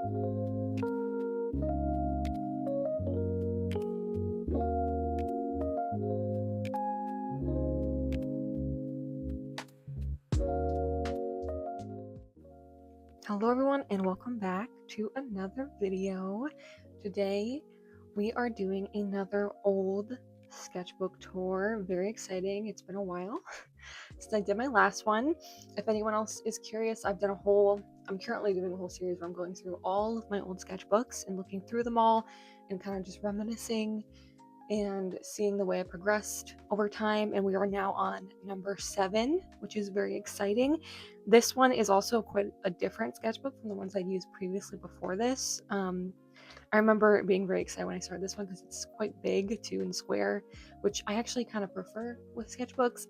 Hello everyone and welcome back to another video. Today we are doing another old sketchbook tour. Very exciting. It's been a while since I did my last one. If anyone else is curious, I'm currently doing a whole series where I'm going through all of my old sketchbooks and looking through them all and kind of just reminiscing and seeing the way I progressed over time. And we are now on number 7, which is very exciting. This one is also quite a different sketchbook from the ones I'd used previously before this. I remember being very excited when I started this one because it's quite big too and square, which I actually kind of prefer with sketchbooks.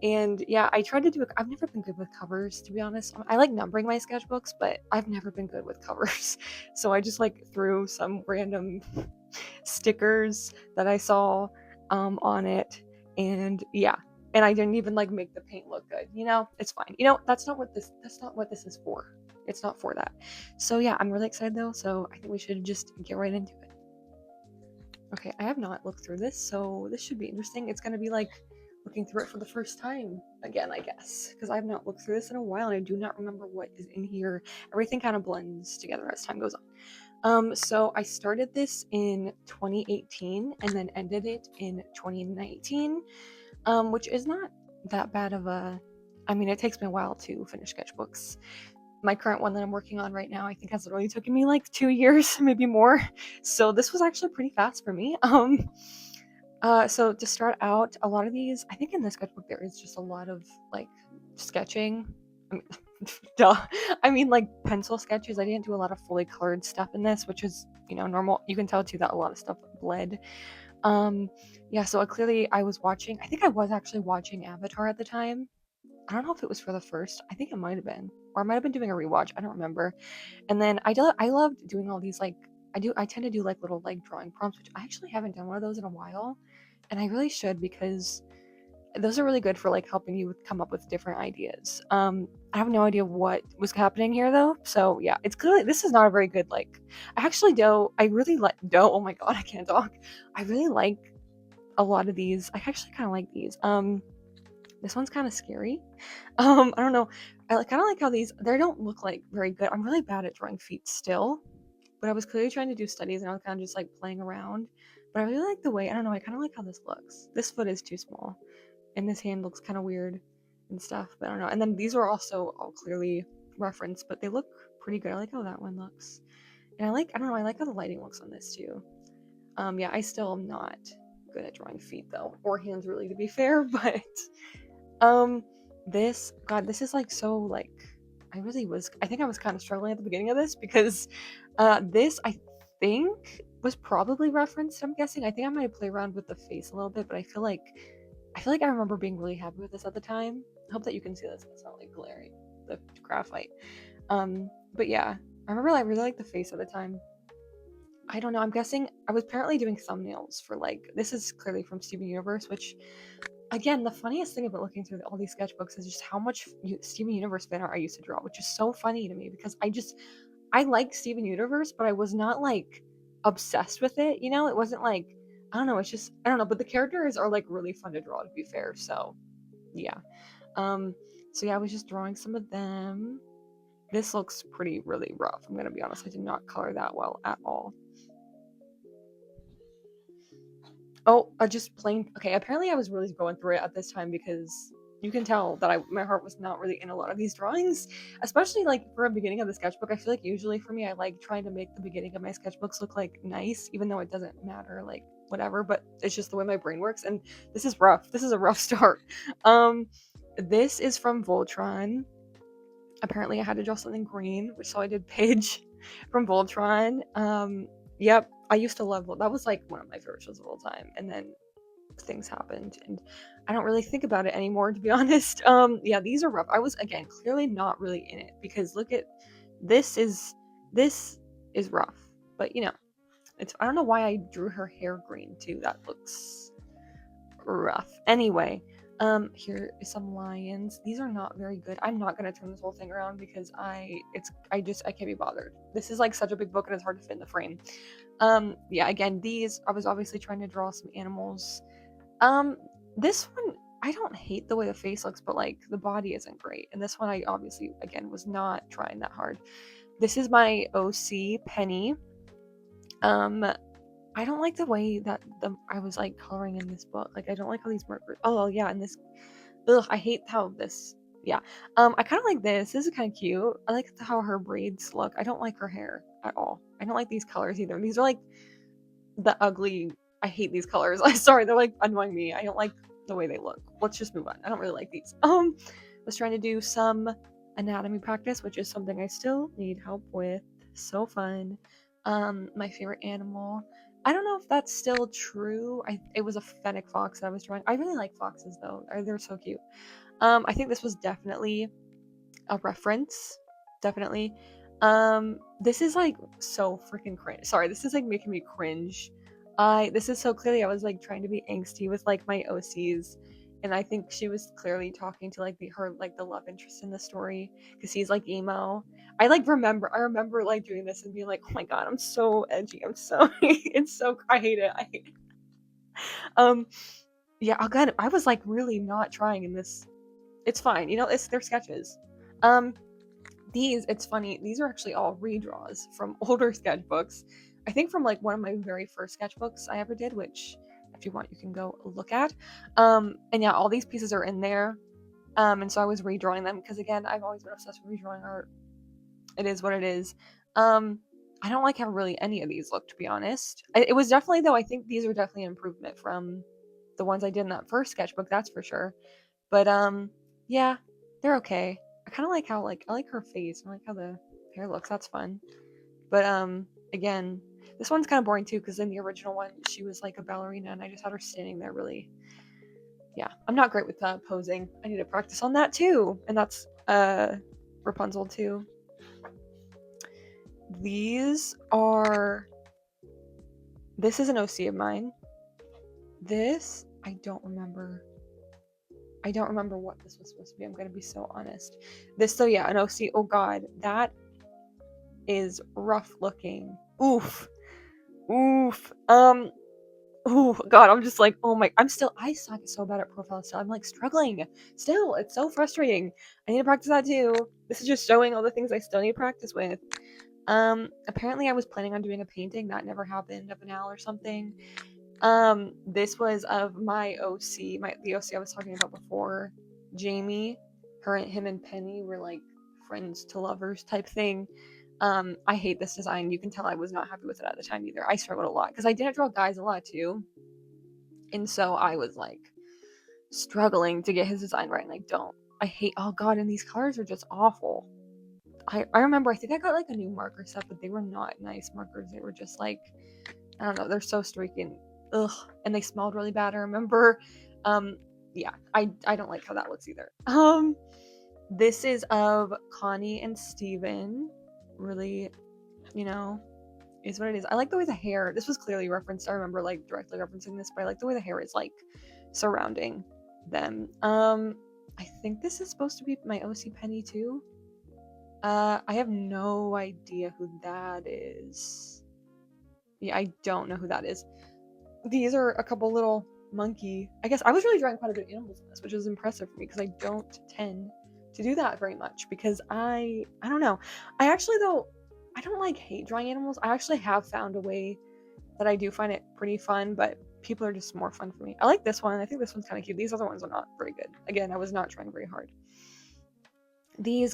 And yeah, I tried to do I've never been good with covers, to be honest. I like numbering my sketchbooks, but I've never been good with covers. So I just like threw some random stickers that I saw on it, and yeah, and I didn't even like make the paint look good. It's fine. That's not what this is for. It's not for that. So yeah, I'm really excited though, so I think we should just get right into it. Okay, I have not looked through this, so this should be interesting. It's gonna be like looking through it for the first time again, I guess, because I have not looked through this in a while and I do not remember what is in here. Everything kind of blends together as time goes on. So I started this in 2018 and then ended it in 2019, which is not that bad of it takes me a while to finish sketchbooks. My current one that I'm working on right now, I think has literally taken me like 2 years, maybe more. So this was actually pretty fast for me. So to start out, a lot of these, I think in this sketchbook there is just a lot of like sketching. Duh. Like pencil sketches. I didn't do a lot of fully colored stuff in this, which is, normal. You can tell too that a lot of stuff bled. Yeah, so clearly I was actually watching Avatar at the time. I don't know if it was for the first. I think it might have been. Or I might have been doing a rewatch. I don't remember. And then I loved doing all these I tend to do like little like drawing prompts, which I actually haven't done one of those in a while. And I really should, because those are really good for like helping you come up with different ideas. I have no idea what was happening here though. So yeah, it's clearly this is not a very good I really like oh my god, I can't talk. I really like a lot of these. I actually kind of like these. This one's kind of scary. I don't know. I kind of like how they don't look like very good. I'm really bad at drawing feet still, but I was clearly trying to do studies and I was kind of just like playing around. But I really like the way, I don't know, I kind of like how this looks. This foot is too small and this hand looks kind of weird and stuff, but I don't know. And then these are also all clearly referenced, but they look pretty good. I like how that one looks. And I like how the lighting looks on this too. Yeah, I still am not good at drawing feet though, or hands really, to be fair, but this is like so like I think I was kind of struggling at the beginning of this because this I think was probably referenced, I'm guessing. I think I might play around with the face a little bit, but I feel like I remember being really happy with this at the time. I hope that you can see this. It's not like glaring, the graphite. But yeah, I remember I really liked the face at the time. I don't know, I'm guessing I was apparently doing thumbnails for this is clearly from Steven Universe, which again, the funniest thing about looking through all these sketchbooks is just how much Steven Universe fan art I used to draw, which is so funny to me because I like Steven Universe, but I was not like obsessed with it. It wasn't like, I don't know. It's just, I don't know. But the characters are like really fun to draw, to be fair. So yeah. So yeah, I was just drawing some of them. This looks really rough. I'm gonna be honest. I did not color that well at all. Oh, just plain. Okay, apparently I was really going through it at this time because you can tell that my heart was not really in a lot of these drawings, especially like for a beginning of the sketchbook. I feel like usually for me, I like trying to make the beginning of my sketchbooks look like nice, even though it doesn't matter, like whatever, but it's just the way my brain works. And this is rough. This is a rough start. This is from Voltron. Apparently I had to draw something green, which so I did Paige from Voltron. Yep, I used to love that. Was like one of my favorite shows of all time, and then things happened and I don't really think about it anymore, to be honest. Yeah, these are rough. I was again clearly not really in it because look at this is rough, but it's I don't know why I drew her hair green too. That looks rough. Anyway, Here is some lions. These are not very good. I'm not gonna turn this whole thing around because I can't be bothered. This is like such a big book and it's hard to fit in the frame. Yeah, again, these, I was obviously trying to draw some animals. This one, I don't hate the way the face looks, but like the body isn't great. And this one, I obviously, again, was not trying that hard. This is my OC Penny. I don't like the way that I was like coloring in this book. Like, I don't like how these markers. Oh yeah, and this. Ugh, I hate how this. Yeah. I kind of like this. This is kind of cute. I like how her braids look. I don't like her hair at all. I don't like these colors either. These are like the ugly. I hate these colors. I'm sorry, they're like annoying me. I don't like the way they look. Let's just move on. I don't really like these. Was trying to do some anatomy practice, which is something I still need help with. So fun. My favorite animal. I don't know if that's still true. It was a fennec fox that I was drawing. I really like foxes though. They're so cute. I think this was definitely a reference. Definitely. This is like so freaking cringe. Sorry, this is like making me cringe. This is so clearly I was like trying to be angsty with like my OCs, and I think she was clearly talking to like her like the love interest in the story because he's like emo. I remember like doing this and being like, oh my god, I'm so edgy. I'm so it's so I hate it. I hate it. Yeah, again, I was like really not trying in this. It's fine, they're sketches. It's funny, these are actually all redraws from older sketchbooks. I think from like one of my very first sketchbooks I ever did, which if you want you can go look at. And yeah, all these pieces are in there. And so I was redrawing them because again, I've always been obsessed with redrawing art. It is what it is. I don't like how really any of these look, to be honest. It was definitely though, I think these are definitely an improvement from the ones I did in that first sketchbook, that's for sure. But yeah, they're okay. I kind of like how I like her face. I like how the hair looks. That's fun. But again, this one's kind of boring too because in the original one she was like a ballerina and I just had her standing there really. Yeah, I'm not great with posing. I need to practice on that too. And that's Rapunzel too. This is an OC of mine. This I don't remember what this was supposed to be. I'm gonna be so honest. So yeah, an OC. Oh god, that is rough looking. Oof. Ooh, god, I'm just like, oh my, I suck so bad at profile still. I'm like struggling still. It's so frustrating. I need to practice that too. This is just showing all the things I still need to practice with. Apparently I was planning on doing a painting that never happened of an owl or something. This was of my OC, the OC I was talking about before, Jamie. Him and Penny were like friends to lovers type thing. I hate this design. You can tell I was not happy with it at the time either. I struggled a lot because I didn't draw guys a lot too, and so I was like struggling to get his design right. And oh god, and these colors are just awful. I remember I think I got like a new marker set, but they were not nice markers. They were just like, I don't know, they're so streaky and ugh, and they smelled really bad. I remember. Yeah, I don't like how that looks either. This is of Connie and Steven. Really, is what it is. I like the way the hair, this was clearly referenced. I remember like directly referencing this, but I like the way the hair is like surrounding them. I think this is supposed to be my OC Penny too. I have no idea who that is. Yeah, I don't know who that is. These are a couple little monkey. I guess I was really drawing quite a bit of animals in this, which is impressive for me because I don't tend to do that very much because I don't know. I actually though, I don't like hate drawing animals. I actually have found a way that I do find it pretty fun, but people are just more fun for me. I like this one. I think this one's kind of cute. These other ones are not very good. Again, I was not trying very hard.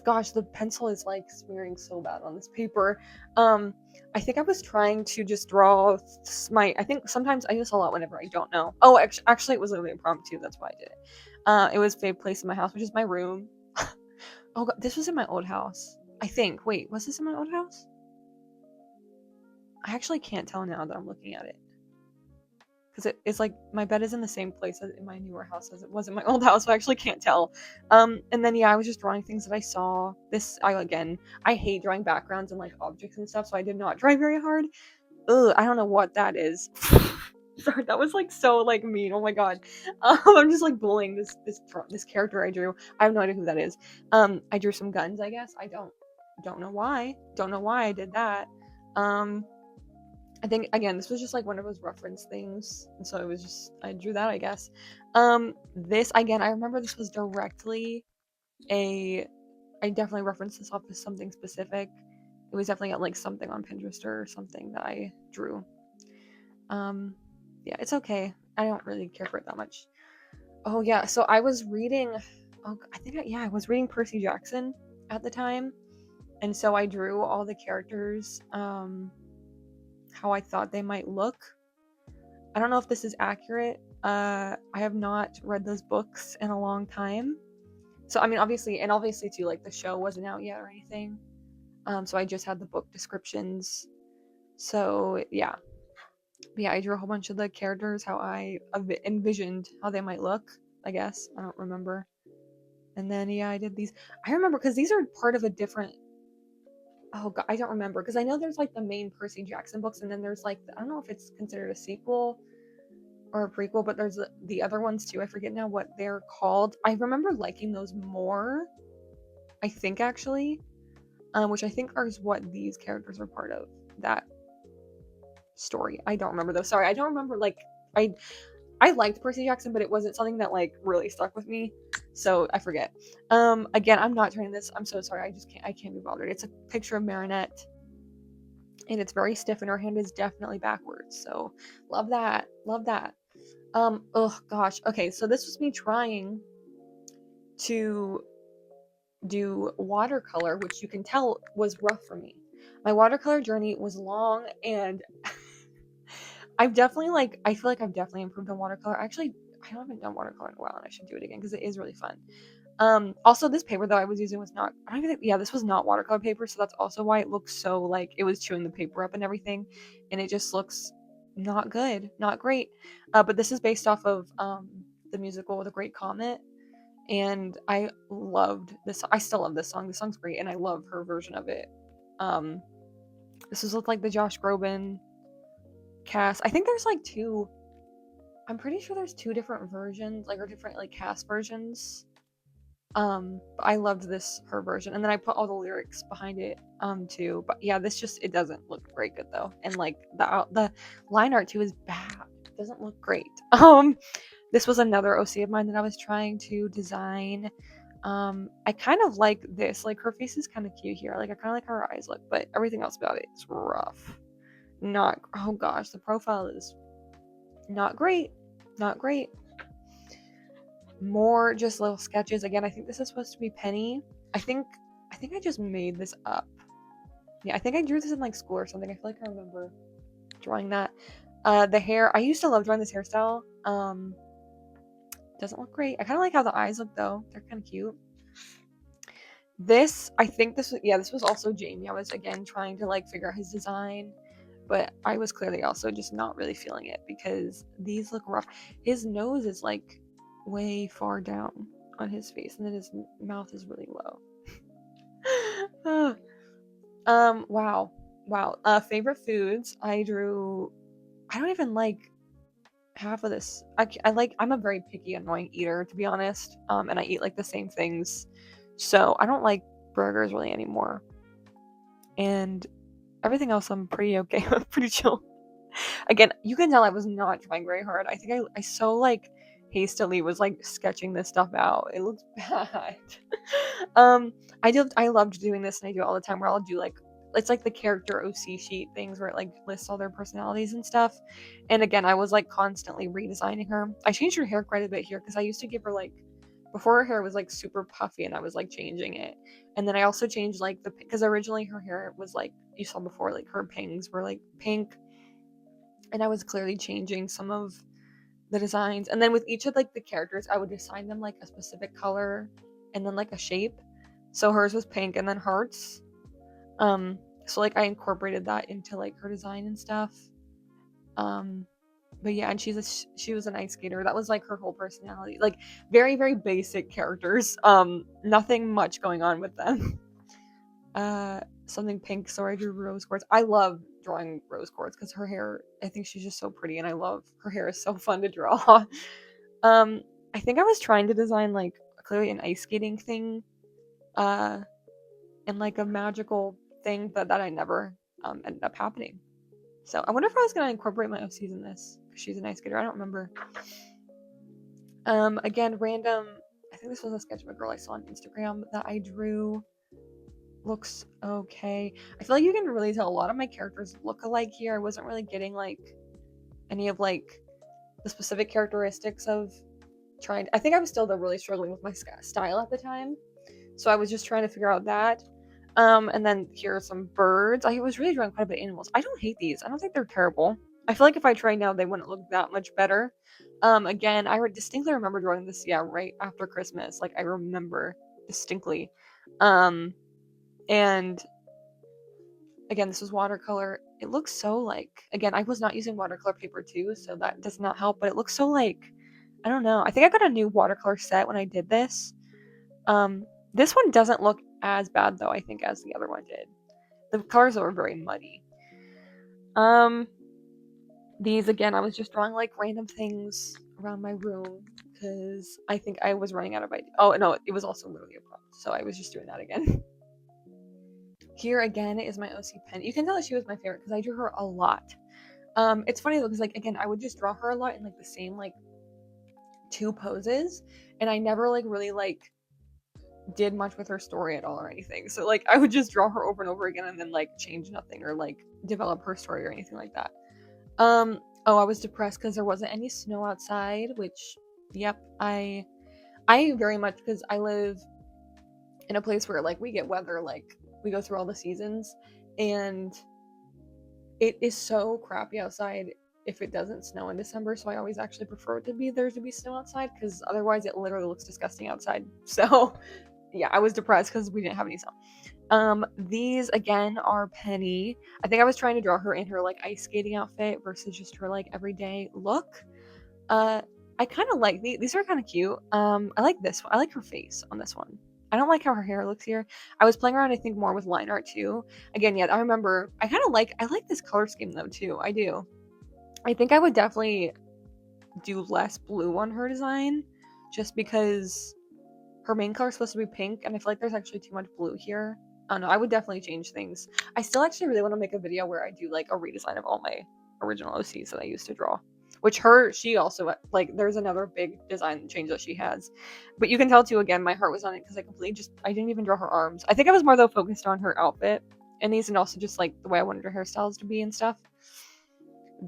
Gosh, the pencil is like smearing so bad on this paper. I think I was trying to just draw I think sometimes I use a lot whenever I don't know. Oh, actually it was literally impromptu. That's why I did it. It was fave place in my house, which is my room. Oh god, this was in my old house. I think. Wait, was this in my old house? I actually can't tell now that I'm looking at it. Because it's like my bed is in the same place as in my newer house as it was in my old house, so I actually can't tell. And then yeah, I was just drawing things that I saw. I hate drawing backgrounds and like objects and stuff, so I did not try very hard. Ugh, I don't know what that is. Sorry, that was like so like mean. Oh my god. I'm just like bullying this character I drew. I have no idea who that is. I drew some guns, I guess. I don't know why. Don't know why I did that. Um, I think again this was just like one of those reference things, and so it was just I drew that, I guess. This again, I remember this was directly a. I definitely referenced this off as something specific. It was definitely like something on Pinterest or something that I drew. Yeah, it's okay. I don't really care for it that much. Oh yeah, so I was reading. Oh, I was reading Percy Jackson at the time, and so I drew all the characters. How I thought they might look. I don't know if this is accurate. I have not read those books in a long time. So I mean, obviously too, like the show wasn't out yet or anything. So I just had the book descriptions. So yeah, yeah, I drew a whole bunch of the characters, how I envisioned how they might look. I guess I don't remember. And then yeah, I did these. I remember because these are part of a different. Oh god, I don't remember because I know there's like the main Percy Jackson books, and then there's like I don't know if it's considered a sequel or a prequel, but there's the other ones too. I forget now what they're called. I remember liking those more. I think actually, which I think is what these characters are part of. That story. I don't remember though. Sorry, I don't remember like I liked Percy Jackson, but it wasn't something that like really stuck with me. So I forget. Again, I'm not trying this. I'm so sorry. I can't be bothered. It's a picture of Marinette, and it's very stiff, and her hand is definitely backwards. So love that. Love that. Oh gosh. Okay, so this was me trying to do watercolor, which you can tell was rough for me. My watercolor journey was long, and I've definitely like I feel like I've definitely improved on watercolor. Actually, I haven't done watercolor in a while, and I should do it again because it is really fun. Also this paper that I was using was not. I don't even think, yeah, this was not watercolor paper, so that's also why it looks so like it was chewing the paper up and everything, and it just looks not good, not great. But this is based off of the musical The Great Comet, and I loved this. I still love this song. This song's great, and I love her version of it. Um, this was with like the Josh Groban cast. I think there's like two. I'm pretty sure there's two different versions, like or different like cast versions. I loved this her version, and then I put all the lyrics behind it too. But yeah, this just it doesn't look very good though, and like the line art too is bad. It doesn't look great. This was another OC of mine that I was trying to design. I kind of like this. Like her face is kind of cute here. Like I kind of like how her eyes look, but everything else about it is rough. Not oh gosh, the profile is not great. Not great. More just little sketches. Again, I think this is supposed to be Penny. I think I just made this up. Yeah, I think I drew this in like school or something. I feel like I remember drawing that. The hair, I used to love drawing this hairstyle. Doesn't look great. I kind of like how the eyes look though. They're kind of cute. This, I think this was, yeah, this was also Jamie. I was again trying to like figure out his design, but I was clearly also just not really feeling it because these look rough. His nose is like way far down on his face, and then his mouth is really low. Wow. Favorite foods. I drew. I don't even like half of this. I'm a very picky, annoying eater, to be honest. And I eat like the same things, so I don't like burgers really anymore. And everything else, I'm pretty okay with, pretty chill. Again, you can tell I was not trying very hard. I think I so like hastily was like sketching this stuff out. It looks bad. um, I loved doing this, and I do it all the time where I'll do like it's like the character OC sheet things where it like lists all their personalities and stuff. And again, I was like constantly redesigning her. I changed her hair quite a bit here because I used to give her like before her hair was like super puffy, and I was like changing it. And then I also changed like because originally her hair was like you saw before, like her bangs were like pink, and I was clearly changing some of the designs. And then with each of like the characters, I would assign them like a specific color and then like a shape. So hers was pink and then hearts. So like I incorporated that into like her design and stuff. But yeah, and she was an ice skater. That was like her whole personality. Like very, very basic characters. Nothing much going on with them. something pink, so I drew rose quartz. I love drawing rose quartz because her hair, I think she's just so pretty, and I love her hair is so fun to draw. I think I was trying to design like clearly an ice skating thing, uh, and like a magical thing, but that I never ended up happening. So I wonder if I was gonna incorporate my OCs in this because she's an ice skater. I don't remember. Again, random. I think this was a sketchbook girl I saw on Instagram that I drew. Looks okay. I feel like you can really tell a lot of my characters look alike here. I wasn't really getting like any of like the specific characteristics of trying. I think I was still really struggling with my style at the time, so I was just trying to figure out that. And then here are some birds. I was really drawing quite a bit of animals. I don't hate these. I don't think they're terrible. I feel like if I tried now, they wouldn't look that much better. Again, I distinctly remember drawing this, yeah, right after Christmas. Like, I remember distinctly. And again, this was watercolor. It looks so like, again, I was not using watercolor paper too, so that does not help, but it looks so like, I don't know. I think I got a new watercolor set when I did this. This one doesn't look as bad though, I think, as the other one did. The colors are very muddy. These again, I was just drawing like random things around my room because I think I was running out of ideas. Oh no, it was also literally a prompt, so I was just doing that again. Here again is my OC pen. You can tell that she was my favorite because I drew her a lot. It's funny though because like again, I would just draw her a lot in like the same like 2 poses, and I never like really like did much with her story at all or anything. So like I would just draw her over and over again and then like change nothing or like develop her story or anything like that. Oh, I was depressed because there wasn't any snow outside, which yep, I very much, because I live in a place where like we get weather, like we go through all the seasons, and it is so crappy outside if it doesn't snow in December, so I always actually prefer it to be there to be snow outside because otherwise it literally looks disgusting outside. So yeah, I was depressed because we didn't have any snow. These again are Penny. I think I was trying to draw her in her like ice skating outfit versus just her like everyday look. I kind of like these are kind of cute. I like this one. I like her face on this one. I don't like how her hair looks here. I was playing around, I think, more with line art too. Again, yeah, I remember. I like this color scheme though too. I do. I think I would definitely do less blue on her design, just because her main color is supposed to be pink, and I feel like there's actually too much blue here. I don't know. I would definitely change things. I still actually really want to make a video where I do like a redesign of all my original OCs that I used to draw. Which she also, like, there's another big design change that she has. But you can tell too, again, my heart was on it because I didn't even draw her arms. I think I was more though focused on her outfit and these, and also just like the way I wanted her hairstyles to be and stuff.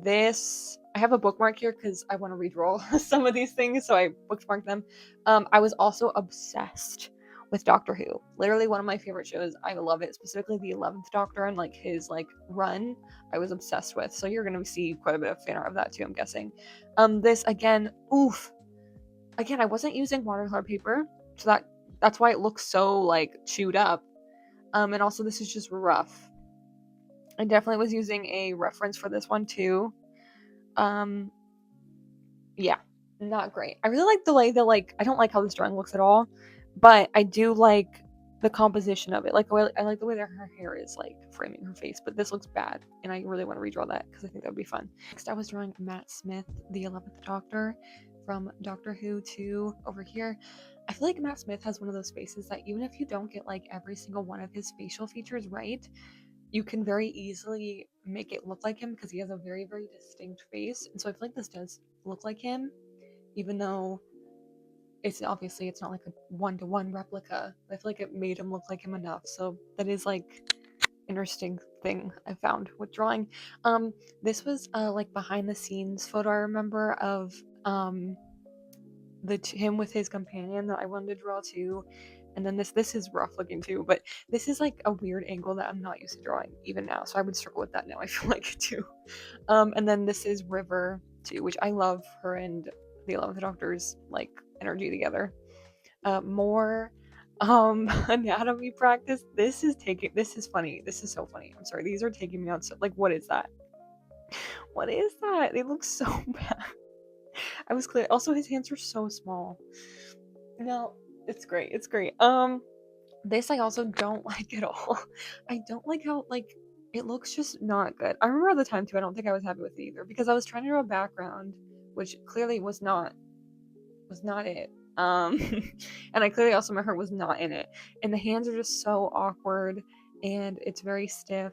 I have a bookmark here because I want to redraw some of these things, so I bookmarked them. I was also obsessed with Doctor Who. Literally one of my favorite shows. I love it, specifically the 11th Doctor and like his like run. I was obsessed with. So you're gonna see quite a bit of fan art of that too, I'm guessing. This again, oof. Again, I wasn't using watercolor paper, so that's why it looks so like chewed up. And also this is just rough. I definitely was using a reference for this one too. Yeah, not great. I really like the way that, like, I don't like how this drawing looks at all, but I do like the composition of it. Like, I like the way that her hair is, like, framing her face, but this looks bad, and I really want to redraw that because I think that would be fun. Next, I was drawing Matt Smith, the 11th Doctor, from Doctor Who 2 over here. I feel like Matt Smith has one of those faces that even if you don't get, like, every single one of his facial features right, you can very easily make it look like him because he has a very, very distinct face. And so I feel like this does look like him, even though it's not like a one-to-one replica. I feel like it made him look like him enough. So that is like interesting thing I found with drawing. This was like behind the scenes photo I remember of him with his companion that I wanted to draw too. And then this is rough looking too, but this is like a weird angle that I'm not used to drawing even now, so I would struggle with that now, I feel like, too. And then this is River too, which I love her and the 11th Doctor's like energy together. More anatomy practice. This is funny. This is so funny. I'm sorry, these are taking me out so, like, what is that? What is that? They look so bad. I was clear. Also, his hands are so small. No, it's great. It's great. This I also don't like at all. I don't like how, like, it looks just not good. I remember at the time too, I don't think I was happy with it either, because I was trying to do a background, which clearly was not it. And I clearly also, my heart was not in it. And the hands are just so awkward, and it's very stiff.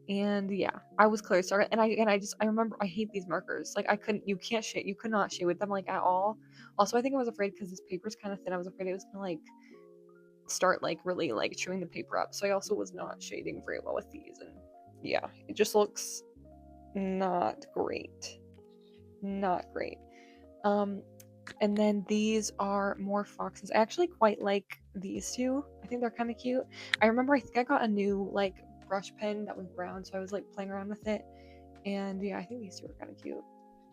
And yeah, I was clearly started, and I remember I hate these markers. Like, you could not shade with them like at all. Also, I think I was afraid because this paper's kind of thin. I was afraid it was gonna like start like really like chewing the paper up. So I also was not shading very well with these, and yeah, it just looks not great. Not great. And then these are more foxes. I actually quite like these two. I think they're kind of cute. I remember I think I got a new like brush pen that was brown, so I was like playing around with it. And yeah, I think these two are kind of cute.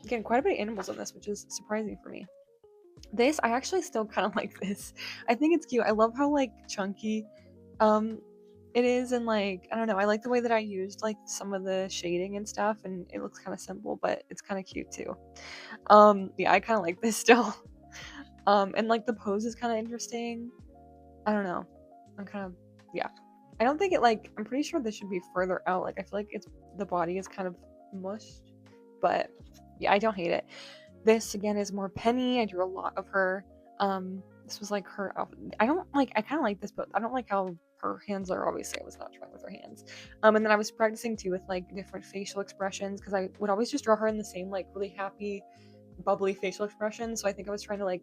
Again, quite a bit of animals on this, which is surprising for me. This, I actually still kind of like this. I think it's cute. I love how like chunky um it is, and like, I don't know, I like the way that I used like some of the shading and stuff, and it looks kind of simple, but it's kind of cute too. Yeah, I kind of like this still. And like the pose is kind of interesting. I don't know. I'm kind of, yeah. I don't think it like, I'm pretty sure this should be further out. Like, I feel like the body is kind of mushed, but yeah, I don't hate it. This again is more Penny. I drew a lot of her. This was like her outfit. I kind of like this, but I don't like how her hands are. Obviously, I was not drawing with her hands. And then I was practicing too with like different facial expressions, because I would always just draw her in the same like really happy, bubbly facial expression. So I think I was trying to like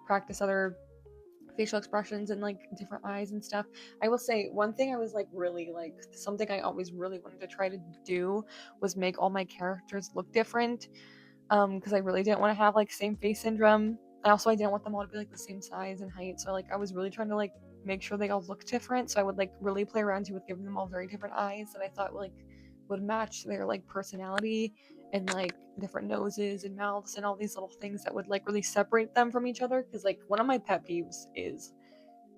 practice other facial expressions and like different eyes and stuff. I will say one thing I was like really like, something I always really wanted to try to do was make all my characters look different, because I really didn't want to have like same face syndrome. And also I didn't want them all to be like the same size and height. So like I was really trying to like make sure they all look different. So I would like really play around with giving them all very different eyes that I thought like would match their like personality, and like different noses and mouths and all these little things that would like really separate them from each other. Because like one of my pet peeves is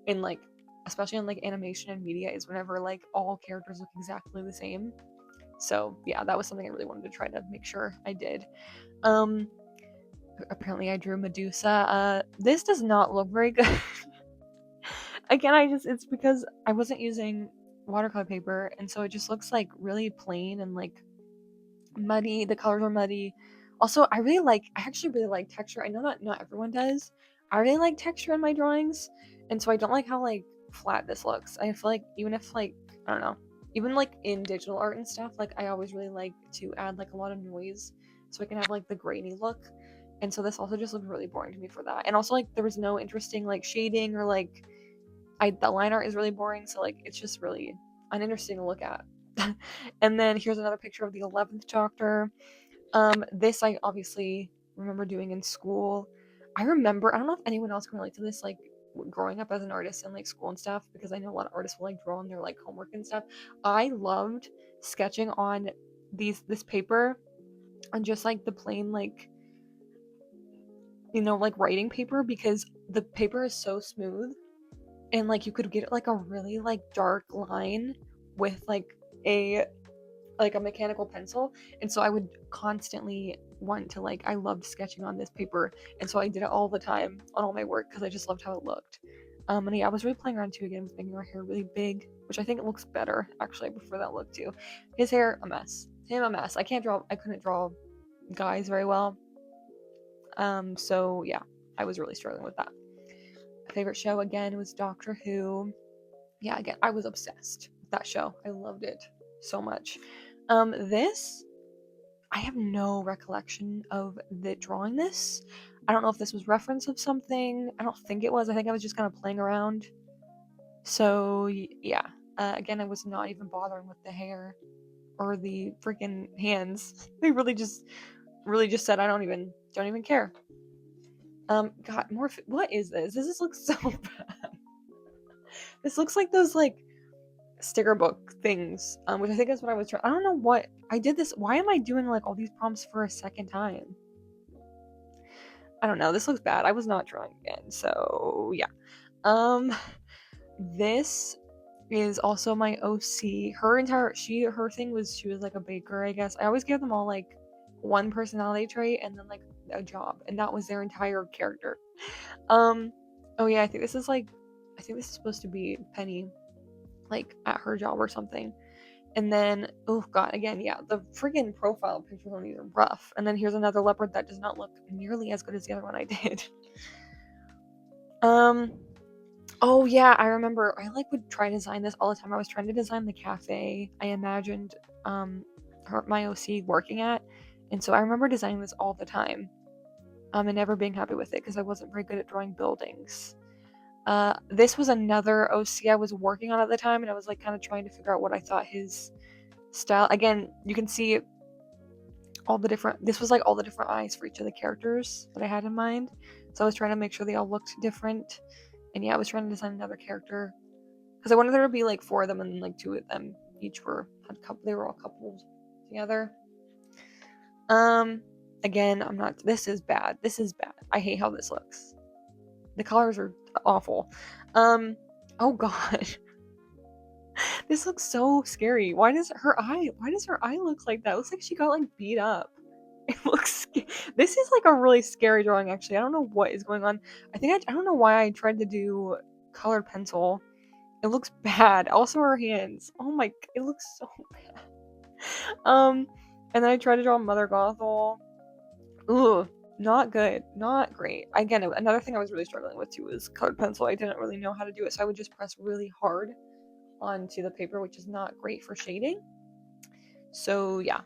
in like, especially in like animation and media, is whenever like all characters look exactly the same. So yeah, that was something I really wanted to try to make sure I did. Um, Apparently I drew Medusa. This does not look very good. Again, it's because I wasn't using watercolor paper, and so it just looks like really plain and like muddy. The colors are muddy. Also, I actually really like texture. I know that not everyone does. I really like texture in my drawings, and so I don't like how like flat this looks. I feel like even if like, I don't know, even like in digital art and stuff, like I always really like to add like a lot of noise so I can have like the grainy look. And so this also just looked really boring to me for that. And also like there was no interesting like shading, or like the line art is really boring, so like it's just really uninteresting to look at. And then here's another picture of the 11th Doctor. This I obviously remember doing in school. I don't know if anyone else can relate to this, like growing up as an artist in like school and stuff, because I know a lot of artists will like draw on their like homework and stuff. I loved sketching on this paper, on just like the plain like, like writing paper, because the paper is so smooth, and like you could get like a really like dark line with like a mechanical pencil. And so I would constantly want to like, I loved sketching on this paper, and so I did it all the time on all my work because I just loved how it looked. And yeah, I was really playing around too again with making her hair really big, which I think it looks better. Actually, I prefer that look too. His hair, a mess. Him, a mess. I couldn't draw guys very well. So yeah, I was really struggling with that. My favorite show again was Doctor Who. Yeah, again, I was obsessed with that show. I loved it so much. This, I have no recollection of drawing this. I don't know if this was reference of something. I don't think it was. I think I was just kind of playing around. So yeah, again, I was not even bothering with the hair or the freaking hands. They really just said, I don't even care. God, what is this? This looks so bad. This looks like those like sticker book things, which I think is what I was trying. I don't know what I did this. Why am I doing like all these prompts for a second time? I don't know. This looks bad. I was not drawing again, so yeah. This is also my OC. Her thing was she was like a baker, I guess. I always give them all like one personality trait and then like a job, and that was their entire character. Oh yeah, I think I think this is supposed to be Penny, like at her job or something. And then, oh god, again, yeah, the friggin' profile pictures on these are rough. And then here's another leopard that does not look nearly as good as the other one I did. Oh yeah, I remember I like would try to design this all the time. I was trying to design the cafe I imagined my OC working at. And so I remember designing this all the time. And never being happy with it because I wasn't very good at drawing buildings. This was another OC I was working on at the time, and I was like kind of trying to figure out what I thought his style. Again, you can see all the different. This was like all the different eyes for each of the characters that I had in mind. So I was trying to make sure they all looked different. And yeah, I was trying to design another character because I wanted there to be like 4 of them, and like 2 of them each had couple. They were all coupled together. Again, I'm not. This is bad. This is bad. I hate how this looks. The colors are awful. Oh god. This looks so scary. Why does her eye look like that? It looks like she got like beat up. It looks this is like a really scary drawing actually. I don't know what is going on. I don't know why I tried to do colored pencil. It looks bad. Also her hands. Oh my, it looks so bad. And then I tried to draw Mother Gothel. Ooh, not good. Not great. Again, another thing I was really struggling with too was colored pencil. I didn't really know how to do it, so I would just press really hard onto the paper, which is not great for shading. So yeah.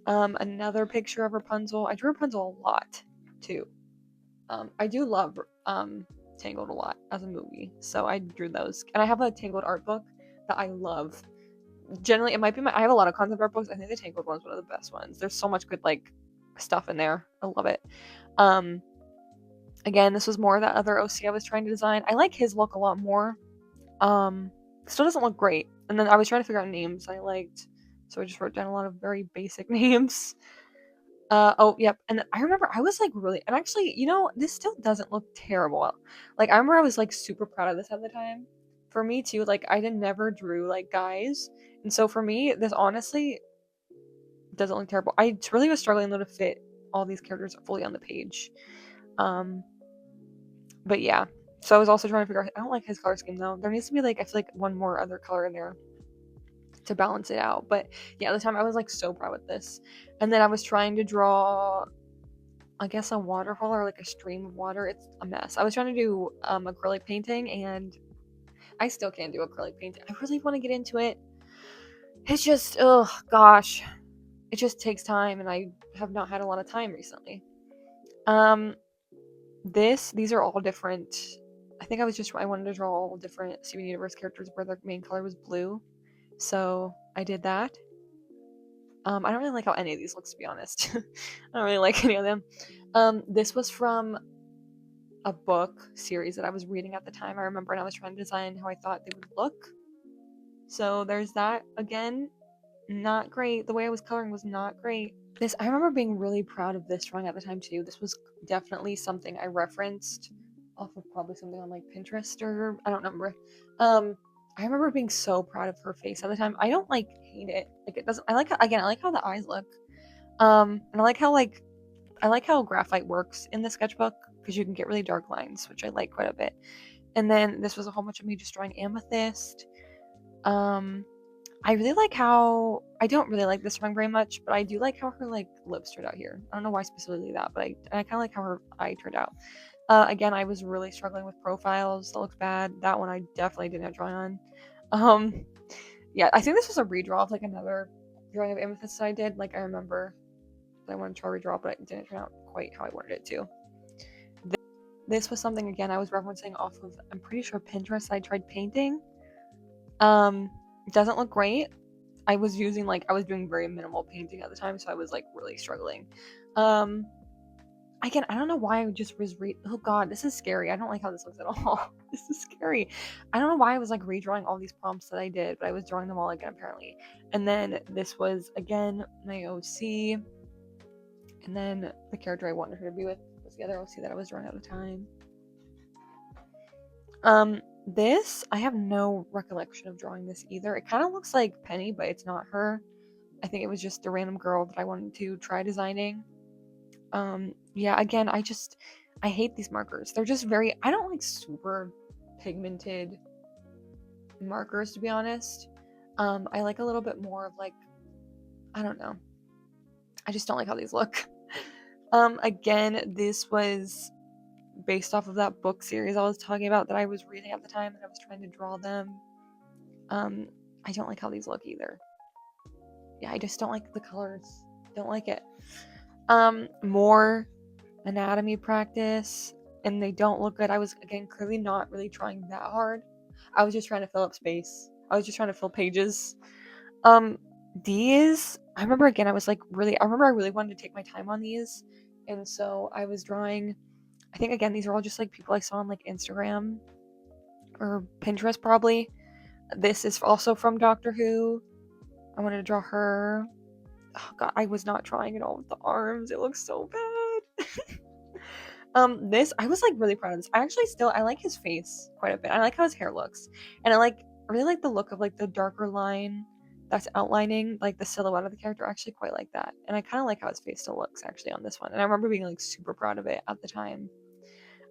Another picture of Rapunzel. I drew Rapunzel a lot too. I do love Tangled a lot as a movie, so I drew those. And I have a Tangled art book that I love. Generally, it might be I have a lot of concept art books. I think the Tangled one's one of the best ones. There's so much good like stuff in there. I love it. Again, this was more that other OC I was trying to design. I like his look a lot more. Still doesn't look great. And then I was trying to figure out names I liked, so I just wrote down a lot of very basic names. Oh, yep. And I remember I was like really, and actually, this still doesn't look terrible. Like, I remember I was like super proud of this at the time. For me too, like, never drew like guys. And so for me, this honestly doesn't look terrible. I really was struggling though to fit all these characters fully on the page. But yeah. So I was also trying to figure out, I don't like his color scheme though. There needs to be like, I feel like one more other color in there to balance it out. But yeah, at the time I was like so proud with this. And then I was trying to draw, I guess, a waterfall or like a stream of water. It's a mess. I was trying to do acrylic painting, and I still can't do acrylic painting. I really want to get into it. It's just, oh gosh, it just takes time, and I have not had a lot of time recently. These are all different. I think I wanted to draw all different Steven Universe characters where their main color was blue, so I did that. I don't really like how any of these looks, to be honest. I don't really like any of them. This was from a book series that I was reading at the time. I remember, and I was trying to design how I thought they would look. So there's that. Again, not great. The way I was coloring was not great. I remember being really proud of this drawing at the time too. This was definitely something I referenced off of probably something on like Pinterest, or I don't remember. I remember being so proud of her face at the time. I don't like hate it. Like, it doesn't. I like how the eyes look. And I like how graphite works in the sketchbook, because you can get really dark lines, which I like quite a bit. And then this was a whole bunch of me just drawing amethyst. I really like how, I don't really like this drawing very much, but I do like how her like lips turned out here. I don't know why specifically that, but I kind of like how her eye turned out. Again, I was really struggling with profiles. That looks bad. That one I definitely didn't draw on. Yeah, I think this was a redraw of like another drawing of amethyst that I did. Like, I remember I wanted to try to redraw, but it didn't turn out quite how I wanted it to. This was something, again, I was referencing off of, I'm pretty sure, Pinterest. I tried painting. It doesn't look great. I was doing very minimal painting at the time, so I was like really struggling. Again, I don't know why I just was oh god, this is scary. I don't like how this looks at all. This is scary. I don't know why I was like redrawing all these prompts that I did, but I was drawing them all again apparently. And then this was again my OC. And then the character I wanted her to be with was the other OC that I was drawing at the time. This, I have no recollection of drawing this either. It kind of looks like Penny, but it's not her. I think it was just a random girl that I wanted to try designing. Yeah, again, I hate these markers. They're just I don't like super pigmented markers, to be honest. I like a little bit more of like, I don't know. I just don't like how these look. Again, this was based off of that book series I was talking about that I was reading at the time that I was trying to draw them. I don't like how these look either. Yeah, I just don't like the colors. Don't like it. More anatomy practice, and they don't look good. I was, again, clearly not really trying that hard. I was just trying to fill up space. I was just trying to fill pages. These, I remember, again, I really wanted to take my time on these, and so I was drawing, I think, again, these are all just like people I saw on like Instagram or Pinterest probably. This is also from Doctor Who. I wanted to draw her. Oh god, I was not trying at all with the arms. It looks so bad. This, I was like really proud of this. I like his face quite a bit. I like how his hair looks. And I really like the look of like the darker line that's outlining like the silhouette of the character. I actually quite like that. And I kind of like how his face still looks actually on this one. And I remember being like super proud of it at the time.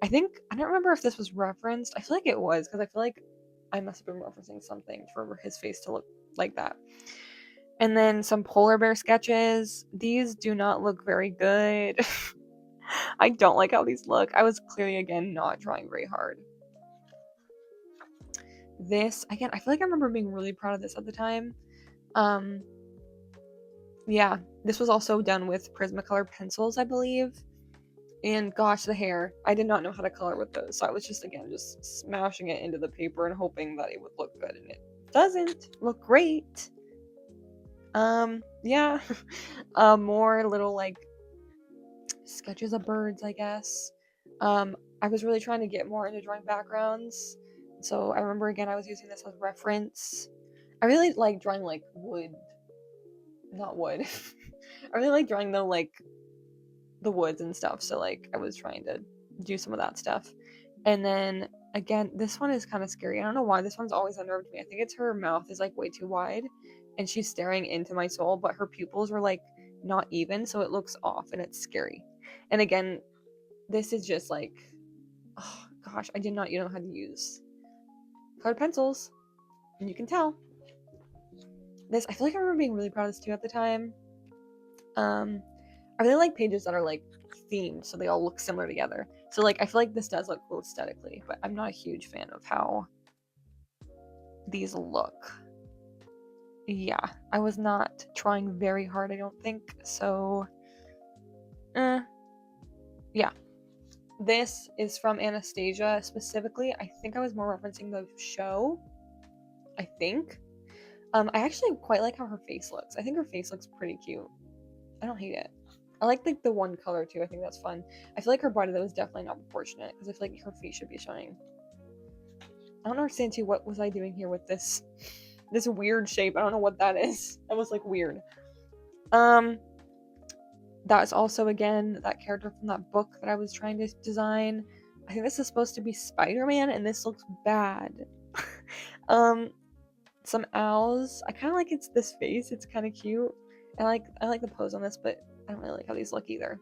I don't remember if this was referenced. I feel like it was, because I feel like I must have been referencing something for his face to look like that. And then some polar bear sketches. These do not look very good. I don't like how these look. I was clearly, again, not trying very hard. This, again, I feel like I remember being really proud of this at the time. Yeah, this was also done with Prismacolor pencils, I believe. And gosh, the hair. I did not know how to color with those, so I was just, again, just smashing it into the paper and hoping that it would look good, and it doesn't look great. Yeah. More little, like, sketches of birds, I guess. I was really trying to get more into drawing backgrounds, so I remember, again, I was using this as reference. I really like drawing like wood, not wood. I really like drawing the woods and stuff, so like I was trying to do some of that stuff. And then again, this one is kind of scary. I don't know why this one's always unnerved me. I think it's her mouth is like way too wide and she's staring into my soul, but her pupils were like not even, so it looks off and it's scary. And again, this is just like, oh gosh, I did not know how to use colored pencils, and you can tell. This, I feel like I remember being really proud of this too at the time. I really like pages that are like themed, so they all look similar together. So like I feel like this does look cool aesthetically, but I'm not a huge fan of how these look. Yeah, I was not trying very hard, I don't think. So yeah. This is from Anastasia specifically. I think I was more referencing the show. I think. I actually quite like how her face looks. I think her face looks pretty cute. I don't hate it. I like the one color too. I think that's fun. I feel like her body though is definitely not proportionate because I feel like her face should be showing. I don't understand too, what was I doing here with this weird shape. I don't know what that is. That was like weird. That's also, again, that character from that book that I was trying to design. I think this is supposed to be Spider-Man, and this looks bad. Some owls. I kind of like this face. It's kind of cute. I like the pose on this, but I don't really like how these look either.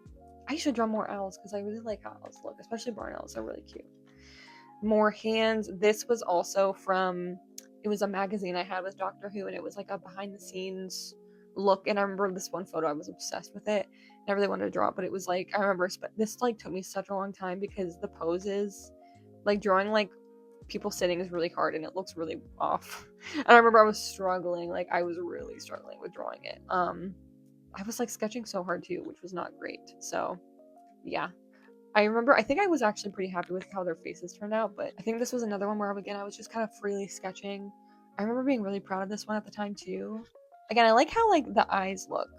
I should draw more owls because I really like how owls look, especially barn owls. They're really cute. More hands. This was also from, it was a magazine I had with Doctor Who, and it was like a behind the scenes look. And I remember this one photo, I was obsessed with it. I really wanted to draw it, but it was like, I remember this like took me such a long time because the poses, like drawing like people sitting is really hard and it looks really off. And I remember I was struggling, like I was really struggling with drawing it. I was like sketching so hard too, which was not great. So yeah, I think I was actually pretty happy with how their faces turned out, but I think this was another one where again I was just kind of freely sketching. I remember being really proud of this one at the time too. Again, I like how like the eyes look.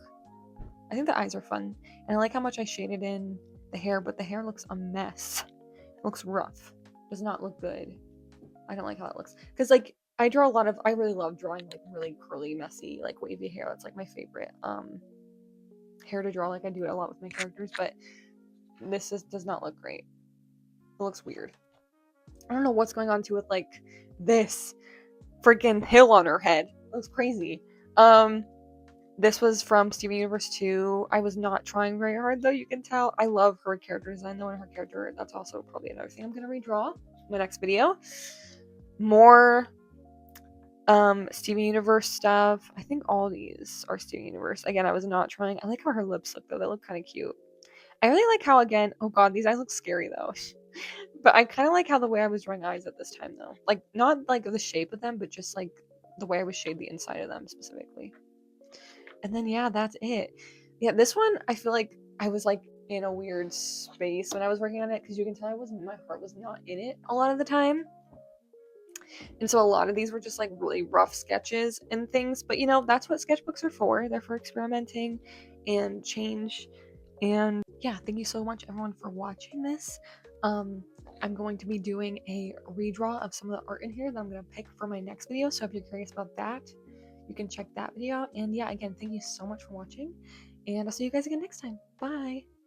I think the eyes are fun, and I like how much I shaded in the hair, but the hair looks a mess. It looks rough. It does not look good. I don't like how it looks. Because, like, I really love drawing, like, really curly, messy, like, wavy hair. That's, like, my favorite, hair to draw. Like, I do it a lot with my characters, but this does not look great. It looks weird. I don't know what's going on, too, with, like, this freaking hill on her head. It looks crazy. This was from Steven Universe 2. I was not trying very hard, though, you can tell. I love her character design, though, and her character. That's also probably another thing I'm going to redraw. my next video. More Steven Universe stuff. I think all these are Steven Universe. Again, I was not trying. I like how her lips look though. They look kind of cute. I really like how, again, oh god, these eyes look scary though. But I kind of like how the way I was drawing eyes at this time though. Like, not like the shape of them, but just like the way I was shading the inside of them specifically. And then yeah, that's it. Yeah, this one I feel like I was like in a weird space when I was working on it, because you can tell my heart was not in it a lot of the time. And so a lot of these were just like really rough sketches and things. But you know, that's what sketchbooks are for. They're for experimenting and change. And yeah, thank you so much everyone for watching this. I'm going to be doing a redraw of some of the art in here that I'm going to pick for my next video. So if you're curious about that, you can check that video out. And yeah, again, thank you so much for watching. And I'll see you guys again next time. Bye!